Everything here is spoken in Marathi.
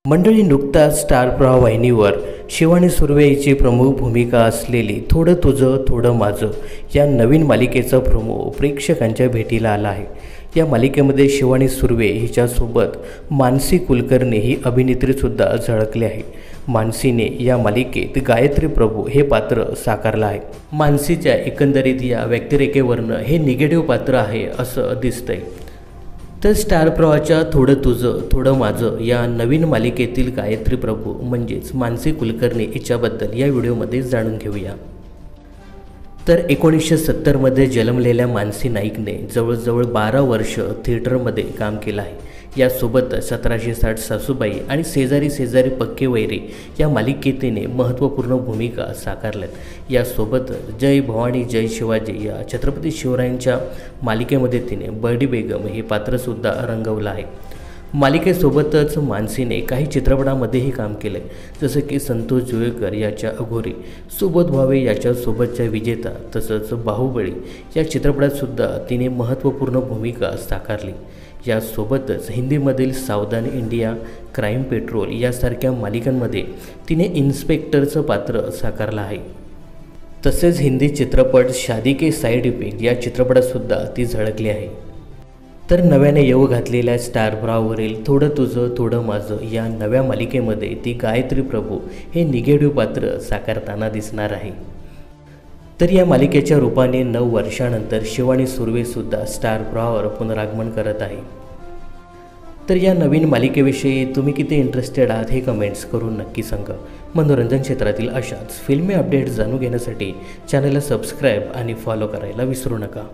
मंडळी, नुकताच स्टार प्रवाह वाहिनीवर शिवानी सुर्वे हिची प्रमुख भूमिका असलेली थोडं तुझं थोडं माझं या नवीन मालिकेचा प्रोमो प्रेक्षकांच्या भेटीला आला आहे। या मालिकेमध्ये शिवानी सुर्वे हिच्यासोबत मानसी कुलकर्णी ही अभिनेत्रीसुद्धा झळकली आहे। मानसीने या मालिकेत गायत्री प्रभू हे पात्र साकारलं आहे। मानसीच्या एकंदरीत या व्यक्तिरेखेवरनं हे निगेटिव्ह पात्र आहे असं दिसतंय। तर स्टार प्रवाहाच्या थोडं तुझं थोडं माझं या नवीन मालिकेतील गायत्री प्रभू म्हणजेच मानसी कुलकर्णी हिच्याबद्दल या व्हिडिओमध्ये जाणून घेऊया। तर 1970मध्ये जन्मलेल्या मानसी नाईकने जवळजवळ 12 वर्ष थिएटरमध्ये काम केलं आहे। यासोबतच 1760 सासूबाई आणि शेजारी शेजारी पक्के वैरी या मालिकेत तिने महत्त्वपूर्ण भूमिका साकारल्यात। यासोबतच जय भवानी जय शिवाजी या छत्रपती शिवरायांच्या मालिकेमध्ये तिने बर्डी बेगम हे पात्रसुद्धा रंगवलं आहे। मालिकेसोबतच मानसीने काही चित्रपटांमध्येही काम केले, जसं की संतोष जुळेकर याच्या अघोरी, सुबोध भावे याच्यासोबतच्या विजेता, तसंच बाहुबली या चित्रपटातसुद्धा तिने महत्त्वपूर्ण भूमिका साकारली। यासोबतच हिंदीमधील सावधान इंडिया, क्राईम पेट्रोल यासारख्या मालिकांमध्ये तिने इन्स्पेक्टरचं पात्र साकारलं आहे। तसेच हिंदी चित्रपट शादी के साइड इफेक्ट या चित्रपटातसुद्धा ती झळकली आहे। तर नव्याने येऊ घातलेल्या स्टार प्रवाहावरील थोडं तुझं थोडं माझं या नव्या मालिकेमध्ये ती गायत्री प्रभू हे निगेटिव्ह पात्र साकारताना दिसणार आहे। तर या मालिकेच्या रूपाने 9 वर्षानंतर शिवानी सुर्वेसुद्धा स्टार प्रवाहावर पुनरागमन करत आहे। तर या नवीन मालिकेविषयी तुम्ही किती इंटरेस्टेड आहात हे कमेंट्स करून नक्की सांगा। मनोरंजन क्षेत्रातील अशाच फिल्मी अपडेट्स जाणून घेण्यासाठी चॅनलला सबस्क्राईब आणि फॉलो करायला विसरू नका।